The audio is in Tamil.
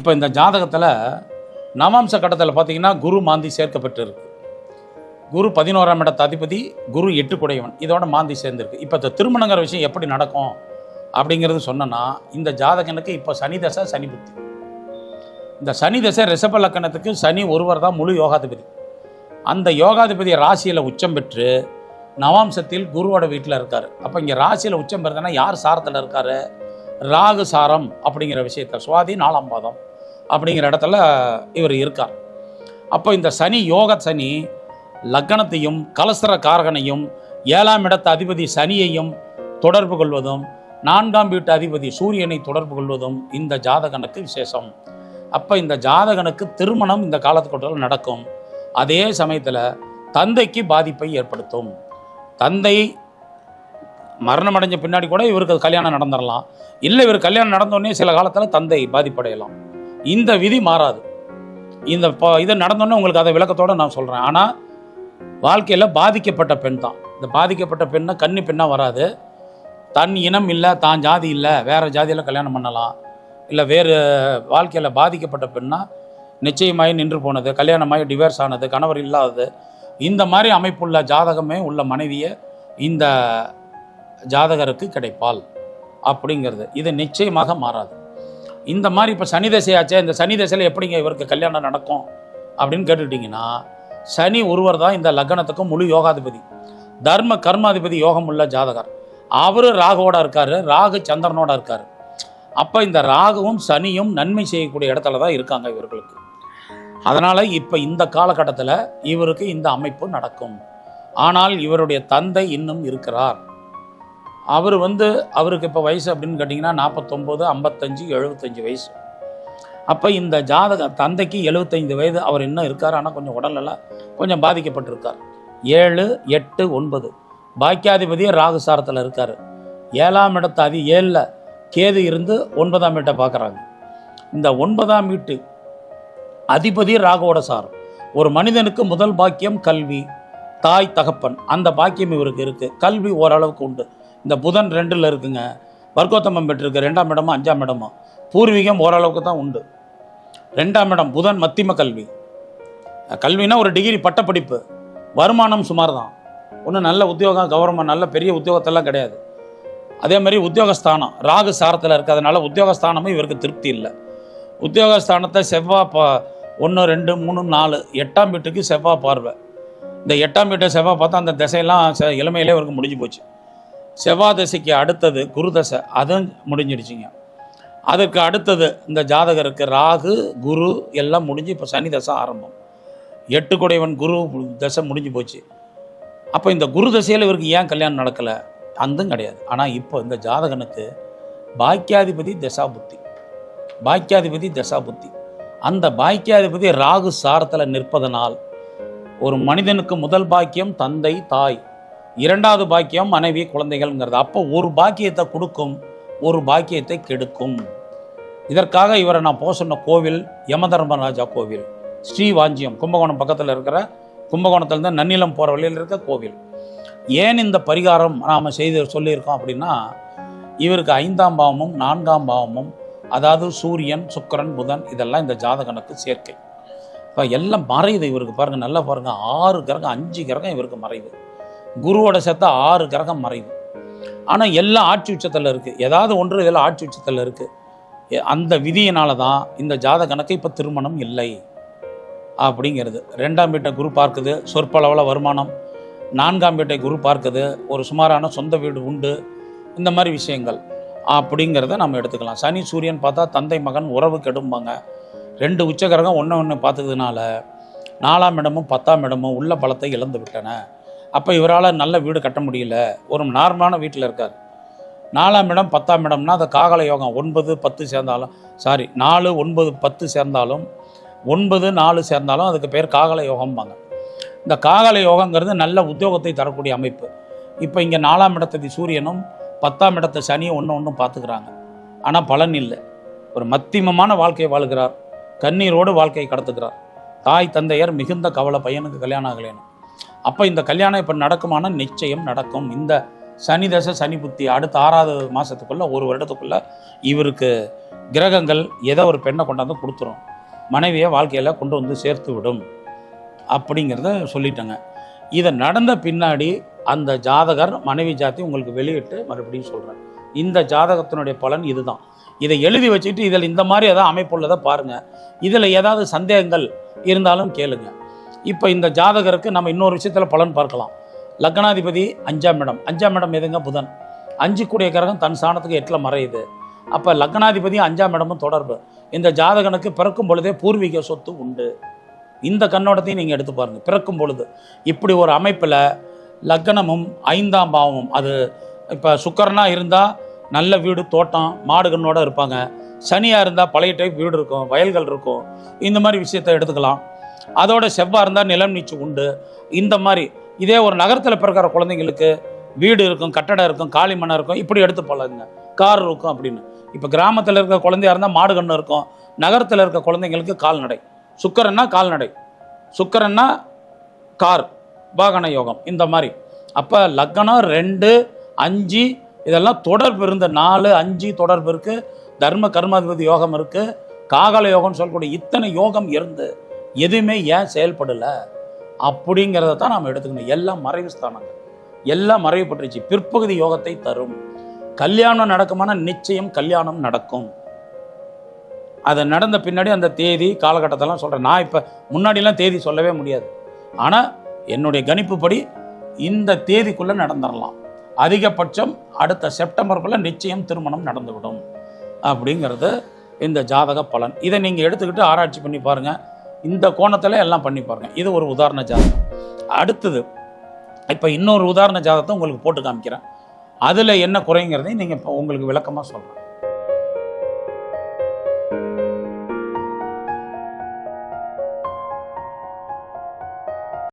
இப்போ இந்த ஜாதகத்தில் நவாம்ச கட்டத்தில் பார்த்தீங்கன்னா குரு மாந்தி சேர்க்கப்பட்டிருக்கு. குரு 11ஆம் இடத்து அதிபதி, குரு 8 குடையவன், இதோட மாந்தி சேர்ந்துருக்கு. இப்போ இந்த திருமணங்கிற விஷயம் எப்படி நடக்கும் அப்படிங்கிறது சொன்னோன்னா, இந்த ஜாதகனுக்கு இப்போ சனி தசை, சனி புத்தி. இந்த சனி தசை ரிஷப லக்கணத்துக்கு சனி ஒருவர் தான் முழு யோகாதிபதி. அந்த யோகாதிபதி ராசியில் உச்சம் பெற்று நவாம்சத்தில் குருவோட வீட்டில் இருக்கார். அப்போ இங்கே ராசியில் உச்சம் பெறுதுன்னா யார் சாரத்தில் இருக்கார்? ராகு சாரம் அப்படிங்கிற விஷயத்தில் சுவாதி 4ஆம் பாதம் அப்படிங்கிற இடத்துல இவர் இருக்கார். அப்போ இந்த சனி யோக சனி லக்னத்தையும் கலஸ்தர காரகனையும் 7ஆம் இடத்து அதிபதி சனியையும் தொடர்பு கொள்வதும் 4ஆம் வீட்டு அதிபதி சூரியனை தொடர்பு கொள்வதும் இந்த ஜாதகனுக்கு விசேஷம். அப்போ இந்த ஜாதகனுக்கு திருமணம் இந்த காலத்துக்குள்ள நடக்கும். அதே சமயத்தில் தந்தைக்கு பாதிப்பை ஏற்படுத்தும். தந்தை மரணம் அடைஞ்ச பின்னாடி கூட இவருக்கு கல்யாணம் நடந்துடலாம். இல்லை, இவர் கல்யாணம் நடந்தோடனே சில காலத்தில் தந்தை பாதிப்படையலாம். இந்த விதி மாறாது. இந்த இது நடந்தோடனே உங்களுக்கு அதை விளக்கத்தோடு நான் சொல்கிறேன். ஆனால் வாழ்க்கையில் பாதிக்கப்பட்ட பெண் தான். இந்த பாதிக்கப்பட்ட பெண்ணை கன்னி பெண்ணாக வராது. தன் இனம் இல்லை, தான் ஜாதி இல்லை, வேறு ஜாதியில் கல்யாணம் பண்ணலாம். இல்லை வேறு வாழ்க்கையில் பாதிக்கப்பட்ட பெண்ணாக நிச்சயமாகி நின்று போனது, கல்யாணமாகி டிவோர்ஸ் ஆனது, கணவர் இல்லாதது, இந்த மாதிரி அமைப்புள்ள ஜாதகமே உள்ள மனைவியை இந்த ஜாதகருக்கு கிடைப்பாள் அப்படிங்கிறது. இது நிச்சயமாக மாறாது. இந்த மாதிரி இப்போ சனி தசையாச்சே, இந்த சனி தசையில் எப்படிங்க இவருக்கு கல்யாணம் நடக்கும் அப்படின்னு கேட்டுக்கிட்டிங்கன்னா, சனி ஒருவர் தான் இந்த லக்னத்துக்கும் முழு யோகாதிபதி, தர்ம கர்மாதிபதி யோகம் உள்ள ஜாதகர். அவர் ராகுவோட இருக்கார், ராகு சந்திரனோட இருக்கார். அப்போ இந்த ராகுவும் சனியும் நன்மை செய்யக்கூடிய இடத்துல தான் இருக்காங்க இவர்களுக்கு. அதனால் இப்போ இந்த காலகட்டத்தில் இவருக்கு இந்த அமைப்பு நடக்கும். ஆனால் இவருடைய தந்தை இன்னும் இருக்கிறார். அவருக்கு இப்போ வயசு அப்படின்னு கேட்டிங்கன்னா 49, 55, 75 வயசு. அப்போ இந்த தந்தைக்கு 75 வயது, அவர் இன்னும் இருக்கார். ஆனால் கொஞ்சம் உடலெல்லாம் கொஞ்சம் பாதிக்கப்பட்டிருக்கார். 7, 8, 9 பாக்கியாதிபதியே ராகு சாரத்தில் இருக்கார். 7ஆம் இடத்து 7ல் கேது இருந்து 9ஆம் வீட்டை பார்க்குறாங்க. இந்த 9ஆம் வீட்டு அதிபதி ராகுவோட சாரம். ஒரு மனிதனுக்கு முதல் பாக்கியம் கல்வி, தாய் தகப்பன், அந்த பாக்கியம் இவருக்கு இருக்குது. கல்வி ஓரளவுக்கு உண்டு. இந்த புதன் 2ல் இருக்குங்க, வர்க்கோத்தமம் பெற்றிருக்கு. 2ஆம் இடமும் 5ஆம் இடமும் பூர்வீகம் ஓரளவுக்கு தான் உண்டு. 2ஆம் இடம் புதன் மத்திம கல்வி. கல்வினா ஒரு டிகிரி பட்டப்படிப்பு, வருமானம் சுமார் தான். ஒன்றும் நல்ல உத்தியோகம், கவர்மெண்ட் நல்ல பெரிய உத்தியோகத்தெல்லாம் கிடையாது. அதே மாதிரி உத்தியோகஸ்தானம் ராகு சாரத்தில் இருக்கிறதுனால உத்தியோகஸ்தானமும் இவருக்கு திருப்தி இல்லை. உத்தியோகஸ்தானத்தை செவ்வாய் 1, 2, 3, 4 8ஆம் வீட்டுக்கு செவ்வாய் பார்வை. இந்த 8ஆம் வீட்டை செவ்வாய் பார்த்தா அந்த திசையெல்லாம் இளமையிலே இவருக்கு முடிஞ்சு போச்சு. செவ்வாய் திசைக்கு அடுத்தது குரு தசை, அதுவும் முடிஞ்சிடுச்சிங்க. அதற்கு அடுத்தது இந்த ஜாதகருக்கு ராகு குரு எல்லாம் முடிஞ்சு இப்போ சனி தசை ஆரம்பம். 8 குடையவன் குரு தசை முடிஞ்சு போச்சு. அப்போ இந்த குரு தசையில் இவருக்கு ஏன் கல்யாணம் நடக்கலை? அதுவும் கிடையாது. ஆனால் இப்போ இந்த ஜாதகனுக்கு பாக்கியாதிபதி தசாபுத்தி, பாக்கியாதிபதி தசாபுத்தி. அந்த பாக்கியாதிபதி ராகு சாரத்தில் நிற்பதனால் ஒரு மனிதனுக்கு முதல் பாக்கியம் தந்தை தாய், 2வது பாக்கியம் மனைவி குழந்தைகள்ங்கிறது. அப்போ ஒரு பாக்கியத்தை கொடுக்கும், ஒரு பாக்கியத்தை கெடுக்கும். இதற்காக இவரை நான் போக சொன்ன கோவில் யமதர்மராஜா கோவில், ஸ்ரீவாஞ்சியம், கும்பகோணம் பக்கத்தில் இருக்கிற, கும்பகோணத்துலேருந்து நன்னிலம் போகிற வழியில் இருக்க கோவில். ஏன் இந்த பரிகாரம் நாம் சொல்லியிருக்கோம் அப்படின்னா, இவருக்கு 5ஆம் பாவமும் 4ஆம் பாவமும், அதாவது சூரியன் சுக்கிரன் புதன், இதெல்லாம் இந்த ஜாதகனுக்கு சேர்க்கை. இப்போ எல்லாம் மறையுது இவருக்கு. பாருங்கள், நல்லா பாருங்கள், 6 கிரகம் 5 கிரகம் இவருக்கு மறைவு. குருவோட சேர்த்தா 6 கிரகம் மறைவு. ஆனால் எல்லாம் ஆட்சி உச்சத்தில் இருக்குது. ஏதாவது ஒன்று இதில் ஆட்சி உச்சத்தில் இருக்குது. அந்த விதியினால தான் இந்த ஜாதகனுக்கு இப்போ திருமணம் இல்லை அப்படிங்கிறது. 2ஆம் வீட்டை குரு பார்க்குது, சொற்பளவில் வருமானம். 4ஆம் வீட்டை குரு பார்க்குது, ஒரு சுமாரான சொந்த வீடு உண்டு. இந்த மாதிரி விஷயங்கள் அப்படிங்கிறத நம்ம எடுத்துக்கலாம். சனி சூரியன் பார்த்தா தந்தை மகன் உறவு கெடும்பாங்க. 2 உச்சகிரகம் ஒன்று பார்த்ததுனால 4ஆம் இடமும் 10ஆம் இடமும் உள்ள பலத்தை இழந்து விட்டன. அப்போ இவரால் நல்ல வீடு கட்ட முடியல. ஒரு நார்மலான வீட்டில் இருக்கார். 4ஆம் இடம் 10ஆம் இடம்னா அது காகல யோகம். 9, 10 சேர்ந்தாலும் 4, 9, 10 சேர்ந்தாலும் 9, 4 சேர்ந்தாலும் அதுக்கு பேர் காகல யோகம்பாங்க. இந்த காகல யோகங்கிறது நல்ல உத்தியோகத்தை தரக்கூடிய அமைப்பு. இப்போ இங்கே 4ஆம் இடத்தை சூரியனும் 10ஆம் இடத்தை சனியும் ஒன்றும் பார்த்துக்கிறாங்க. ஆனால் பலன் இல்லை. ஒரு மத்தியமமான வாழ்க்கையை வாழ்கிறார், கண்ணீரோடு வாழ்க்கையை கடத்துக்கிறார். தாய் தந்தையர் மிகுந்த கவலை, பையனுக்கு கல்யாணம் ஆகலைன்னு. அப்போ இந்த கல்யாணம் இப்போ நடக்குமானா நிச்சயம் நடக்கும். இந்த சனி தசை சனி புத்தி அடுத்த 6வது மாதத்துக்குள்ளே 1 வருடத்துக்குள்ளே இவருக்கு கிரகங்கள் ஏதோ ஒரு பெண்ணை கொண்டாந்து கொடுத்துரும், மனைவியை வாழ்க்கையில் கொண்டு வந்து சேர்த்து விடும் அப்படிங்கிறத சொல்லிட்டேங்க. இதை நடந்த பின்னாடி அந்த ஜாதகர் மனைவி ஜாதி உங்களுக்கு வெளியிட்டு மறுபடியும் சொல்கிறேன், இந்த ஜாதகத்தினுடைய பலன் இதுதான். இதை எழுதி வச்சுட்டு இதில் இந்த மாதிரி ஏதாவது அமைப்புள்ளதை பாருங்கள், இதில் ஏதாவது சந்தேகங்கள் இருந்தாலும் கேளுங்க. இப்போ இந்த ஜாதகருக்கு நம்ம இன்னொரு விஷயத்தில் பலன் பார்க்கலாம். லக்னாதிபதி 5ஆம் இடம், 5ஆம் இடம் எதுங்க? புதன். 5 கூடிய கிரகம் தன் ஸ்தானத்துக்கு 8ல் மறையுது. அப்போ லக்னாதிபதி 5ஆம் இடமும் தொடர்பு. இந்த ஜாதகனுக்கு பிறக்கும் பொழுதே பூர்வீக சொத்து உண்டு. இந்த கண்ணோட்டத்தையும் நீங்கள் எடுத்து பாருங்கள். பிறக்கும் பொழுது இப்படி ஒரு அமைப்பில் லக்னமும் 5ஆம் பாவமும், அது இப்போ சுக்கரனாக இருந்தால் நல்ல வீடு தோட்டம் மாடு கண்ணோட இருப்பாங்க, சனியாக இருந்தால் பழைய டைப் வீடு இருக்கும், வயல்கள் இருக்கும், இந்த மாதிரி விஷயத்தை எடுத்துக்கலாம். அதோட செவ்வாய் இருந்தால் நிலம் நீச்சு உண்டு. இந்த மாதிரி இதே ஒரு நகரத்தில் பிறக்கிற குழந்தைங்களுக்கு வீடு இருக்கும், கட்டடம் இருக்கும், காலி மனை இருக்கும், இப்படி எடுத்து பழகுங்க. கார் இருக்கும் அப்படின்னு. இப்போ கிராமத்தில் இருக்கிற குழந்தையா இருந்தால் மாடு கண்ணு இருக்கும், நகரத்தில் இருக்க குழந்தைங்களுக்கு கால்நடை. சுக்கரன்னா கால்நடை, சுக்கரன்னா கார் வாகன யோகம், இந்த மாதிரி. அப்போ லக்னம் 2, 5 இதெல்லாம் தொடர்பு இருந்த 4, 5 தொடர்பு இருக்குது. தர்ம கர்மாதிபதி யோகம் இருக்குது, காகல யோகம்னு சொல்லக்கூடிய இத்தனை யோகம் இருந்து எதுவுமே ஏன் செயல்படலை அப்படிங்கிறத தான் நாம் எடுத்துக்கணும். எல்லாம் மறைவு ஸ்தானங்கள், எல்லாம் மறைவு பட்டுருச்சு. பிற்பகுதி யோகத்தை தரும். கல்யாணம் நடக்குமான நிச்சயம் கல்யாணம் நடக்கும். அது நடந்த பின்னாடி அந்த தேதி காலகட்டத்தெல்லாம் சொல்கிறேன். நான் இப்போ முன்னாடிலாம் தேதி சொல்லவே முடியாது, ஆனால் என்னுடைய கணிப்புப்படி இந்த தேதிக்குள்ளே நடந்துடலாம். அதிகபட்சம் அடுத்த செப்டம்பருக்குள்ளே நிச்சயம் திருமணம் நடந்துவிடும் அப்படிங்கிறது இந்த ஜாதக பலன். இதை நீங்கள் எடுத்துக்கிட்டு ஆராய்ச்சி பண்ணி பாருங்கள். இந்த கோணத்தில் எல்லாம் பண்ணி பாருங்கள். இது ஒரு உதாரண ஜாதகம். அடுத்தது இப்போ இன்னொரு உதாரண ஜாதகத்தை உங்களுக்கு போட்டு காமிக்கிறேன். அதில் என்ன குறைங்கிறதையும் நீங்கள் இப்போ உங்களுக்கு விளக்கமாக சொல்கிறேன்.